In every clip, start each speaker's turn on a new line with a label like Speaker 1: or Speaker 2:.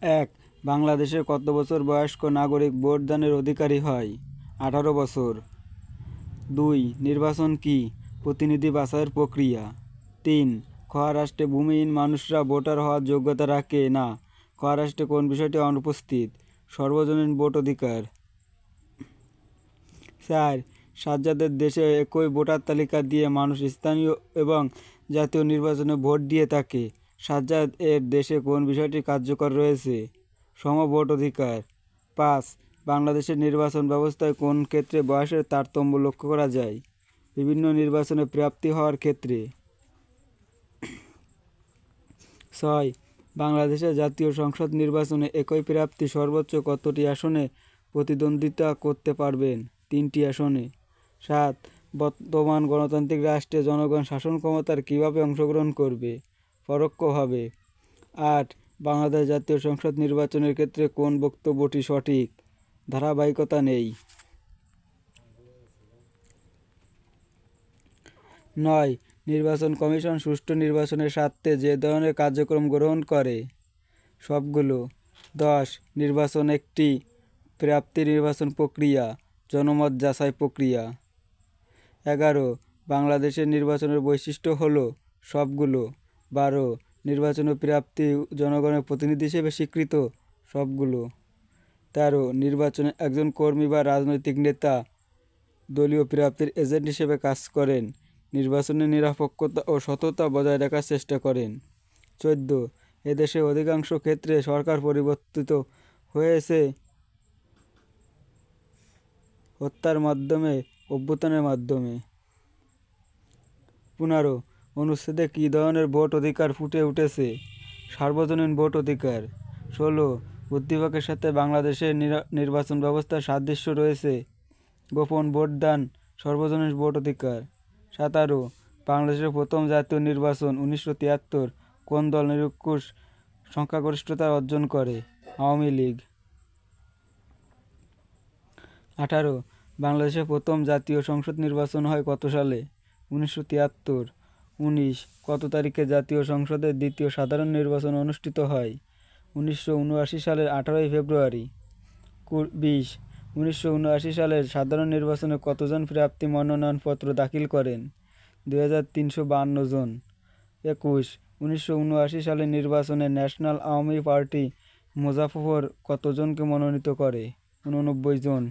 Speaker 1: এক, বাংলাদেশে কত বছর বয়স্ক নাগরিক ভোটদানের অধিকারী হয়? 18 বছর। 2, নির্বাচন কি? প্রতিনিধি বাছাইয়ের প্রক্রিয়া। 3, খোয়া রাষ্ট্রে ভূমিহীন মানুষরা ভোটার হওয়ার যোগ্যতা রাখে না। খোয়া রাষ্ট্রে কোন বিষয়টি অনুপস্থিত? সর্বজনীন ভোট অধিকার। 4, সাজ্জাদের দেশে একই ভোটার তালিকা দিয়ে মানুষ স্থানীয় এবং জাতীয় নির্বাচনে ভোট দিয়ে থাকে। সাজ্জাদ এর দেশে কোন বিষয়টি কার্যকর রয়েছে? সমভোট অধিকার। 5, বাংলাদেশের নির্বাচন ব্যবস্থায় কোন ক্ষেত্রে বয়সের তারতম্য লক্ষ্য করা যায়? বিভিন্ন নির্বাচনে প্রাপ্তি হওয়ার ক্ষেত্রে। 6, বাংলাদেশের জাতীয় সংসদ নির্বাচনে একই প্রার্থী সর্বোচ্চ কতটি আসনে প্রতিদ্বন্দ্বিতা করতে পারবেন? 3টি আসনে। 7, বর্তমান গণতান্ত্রিক রাষ্ট্রে জনগণ শাসন ক্ষমতার কীভাবে অংশগ্রহণ করবে? পরোক্ষভাবে। 8, বাংলাদেশ জাতীয় সংসদ নির্বাচনের ক্ষেত্রে কোন বক্তব্যটি সঠিক? ধারাবাহিকতা নেই। 9, নির্বাচন কমিশন সুষ্ঠু নির্বাচনের স্বার্থে যে ধরনের কার্যক্রম গ্রহণ করে? সবগুলো। 10, নির্বাচন একটি প্রাপ্তি নির্বাচন প্রক্রিয়া, জনমত যাচাই প্রক্রিয়া। 11, বাংলাদেশের নির্বাচনের বৈশিষ্ট্য হলো? সবগুলো। 12, নির্বাচন ও প্রাপ্তি জনগণের প্রতিনিধি হিসেবে স্বীকৃত? সবগুলো। 13, নির্বাচনে একজন কর্মী বা রাজনৈতিক নেতা দলীয় প্রাপ্তির এজেন্ট হিসেবে কাজ করেন, নির্বাচনের নিরপেক্ষতা ও সততা বজায় রাখার চেষ্টা করেন। 14, এদেশে অধিকাংশ ক্ষেত্রে সরকার পরিবর্তিত হয়েছে হত্যার মাধ্যমে, অভ্যুত্থানের মাধ্যমে। 15, অনুচ্ছেদে কী ধরনের ভোট অধিকার ফুটে উঠেছে? সার্বজনীন ভোট অধিকার। 16, বুদ্ধিভাগের সাথে বাংলাদেশের নির্বাচন ব্যবস্থার সাদৃশ্য রয়েছে? গোপন ভোটদান, সর্বজনীন ভোট অধিকার। 17, বাংলাদেশের প্রথম জাতীয় নির্বাচন 1973 কোন দল নিরঙ্কুশ সংখ্যাগরিষ্ঠতা অর্জন করে? আওয়ামী লীগ। 18, বাংলাদেশের প্রথম জাতীয় সংসদ নির্বাচন হয় কত সালে? 1973। 19, কত তারিখে জাতীয় সংসদের দ্বিতীয় সাধারণ নির্বাচন অনুষ্ঠিত হয়? 1979 সালের 18 ফেব্রুয়ারি। 20, 1979 সালের সাধারণ নির্বাচনে কতজন প্রার্থী মনোনয়নপত্র দাখিল করেন? 2352 জন। 21, 1979 সালের নির্বাচনে ন্যাশনাল আওয়ামী পার্টি মুজাফফর কতজনকে মনোনীত করে? 89 জন।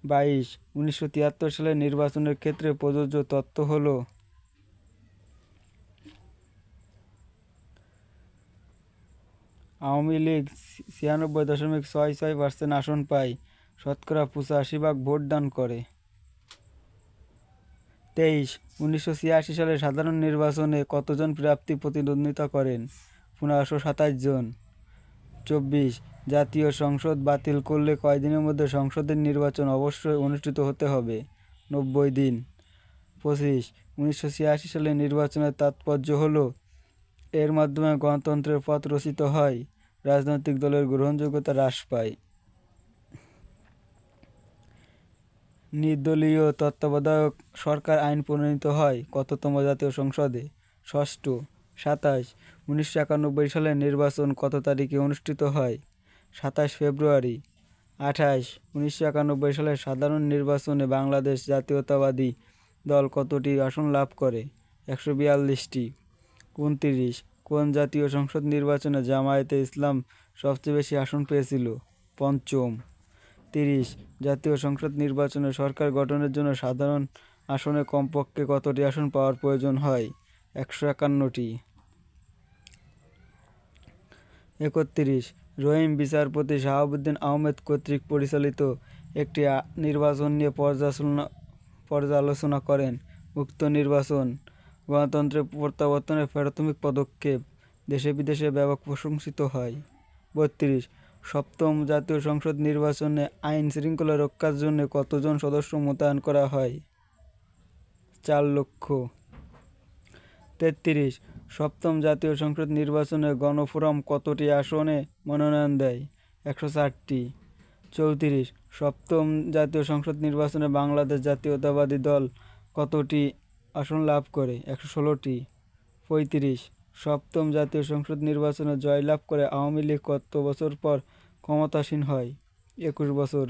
Speaker 1: 22, 1973 সালের নির্বাচনের ক্ষেত্রে প্রযোজ্য তথ্য হল? আওয়ামী লীগ 96.66% আসন পায়, শতকরা 85% ভোটদান করে। 23, 1986 সালের সাধারণ নির্বাচনে কতজন প্রার্থী প্রতিদ্বন্দ্বিতা করেন? 1527 জন। 24, জাতীয় সংসদ বাতিল করলে কয়দিনের মধ্যে সংসদের নির্বাচন অবশ্যই অনুষ্ঠিত হতে হবে? 90 দিন। 25, 1986 সালের নির্বাচনের তাৎপর্য হলো? এর মাধ্যমে গণতন্ত্রের পথ রচিত হয়, রাজনৈতিক দলের গ্রহণযোগ্যতা হ্রাস পায়। নির্দলীয় তত্ত্বাবধায়ক সরকার আইন প্রণীত হয় কততম জাতীয় সংসদে? ষষ্ঠ। 27, 1991 সালের নির্বাচন কত তারিখে অনুষ্ঠিত হয়? 27 ফেব্রুয়ারি। 28, 1991 সালের সাধারণ নির্বাচনে বাংলাদেশ জাতীয়তাবাদী দল কতটি আসন লাভ করে? 142টি। 29, কোন জাতীয় সংসদ নির্বাচনে জামায়াতে ইসলাম সবচেয়ে বেশি আসন পেয়েছিল? পঞ্চম। 30, জাতীয় সংসদ নির্বাচনে সরকার গঠনের জন্য সাধারণ আসনে কমপক্ষে কতটি আসন পাওয়ার প্রয়োজন হয়? 151টি। 31, রহিম বিচারপতি শাহাবুদ্দিন আহমেদ কর্তৃক পরিচালিত একটি নির্বাচন নিয়ে পর্যালোচনা করেন। উক্ত নির্বাচন গণতন্ত্রের প্রত্যাবর্তনের প্রাথমিক পদক্ষেপ, দেশে বিদেশে ব্যাপক প্রশংসিত হয়। 32, সপ্তম জাতীয় সংসদ নির্বাচনে আইন শৃঙ্খলা রক্ষার জন্য কতজন সদস্য মোতায়েন করা হয়? 4 লক্ষ। 33, সপ্তম জাতীয় সংসদ নির্বাচনে গণফোরাম কতটি আসনে মনোনয়ন দেয়? 104টি। 34, সপ্তম জাতীয় সংসদ নির্বাচনে বাংলাদেশ জাতীয়তাবাদী দল কতটি আসন লাভ করে? 116টি। 35, সপ্তম জাতীয় সংসদ নির্বাচনে জয়লাভ করে আওয়ামী লীগ কত বছর পর ক্ষমতাসীন হয়? 21 বছর।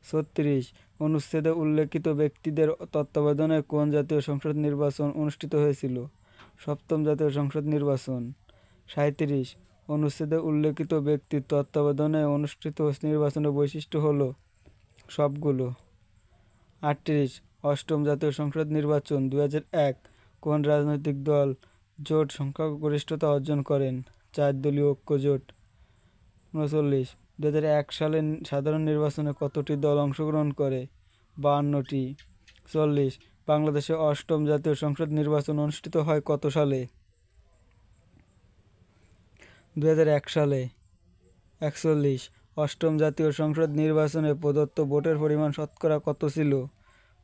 Speaker 1: 36 অনুচ্ছেদে উল্লেখিত ব্যক্তিদের তত্ত্বাবধানে কোন জাতীয় সংসদ নির্বাচন অনুষ্ঠিত হয়েছিল? সপ্তম জাতীয় সংসদ নির্বাচন। 37 অনুচ্ছেদে উল্লেখিত ব্যক্তির তত্ত্বাবধানে অনুষ্ঠিত নির্বাচনের বৈশিষ্ট্য হলো সবগুলো। 38 অষ্টম জাতীয় সংসদ নির্বাচন 2001 কোন রাজনৈতিক দল জোট সংখ্যাগরিষ্ঠতা অর্জন করেন? 4 দলীয় ঐক্য জোট। 39 2001 সালের সাধারণ নির্বাচনে কতটি দল অংশগ্রহণ করে? 52টি। 40 বাংলাদেশে অষ্টম জাতীয় সংসদ নির্বাচন অনুষ্ঠিত হয় কত সালে? 2001 সালে। 41 অষ্টম জাতীয় সংসদ নির্বাচনে প্রদত্ত ভোটের পরিমাণ শতকরা কত ছিল?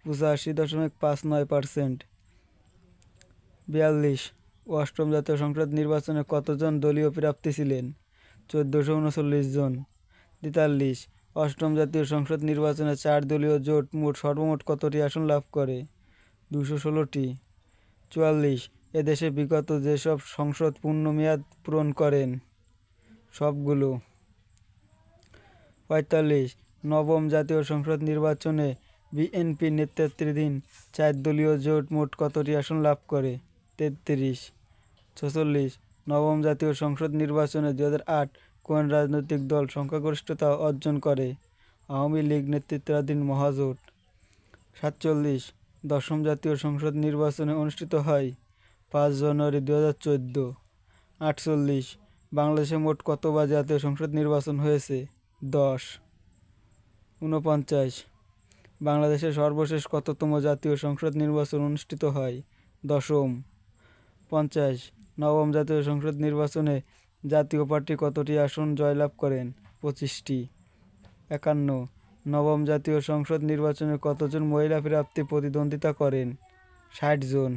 Speaker 1: 85.59%। 42 অষ্টম জাতীয় সংসদ নির্বাচনে কতজন দলীয় প্রার্থী ছিলেন? 1439 জন। 43 অষ্টম জাতীয় সংসদ নির্বাচনে 4 দলীয় জোট সর্বমোট কতটি আসন লাভ করে? 216টি। 44 এদেশে বিগত যেসব সংসদ পূর্ণমেয়াদ পূরণ করেন? সবগুলো। 45 নবম জাতীয় সংসদ নির্বাচনে বিএনপি নেতৃত্বাধীন 4 দলীয় জোট মোট কতটি আসন লাভ করে? 33। 46 নবম জাতীয় সংসদ নির্বাচনে 2008 কোন রাজনৈতিক দল সংখ্যাগরিষ্ঠতা অর্জন করে? আওয়ামী লীগ নেতৃত্বাধীন মহাজোট। 47 দশম জাতীয় সংসদ নির্বাচনে অনুষ্ঠিত হয় 5 জানুয়ারি 2014। 48 বাংলাদেশে মোট কতবার জাতীয় সংসদ নির্বাচন হয়েছে? 10। 49 বাংলাদেশের সর্বশেষ কততম জাতীয় সংসদ নির্বাচন অনুষ্ঠিত হয়? 10ম। 50 নবম জাতীয় সংসদ নির্বাচনে জাতীয় পার্টি কতটি আসন জয়লাভ করেন? 25টি। 51 নবম জাতীয় সংসদ নির্বাচনে কতজন মহিলা প্রার্থী প্রতিদ্বন্দ্বিতা করেন? 60 জন।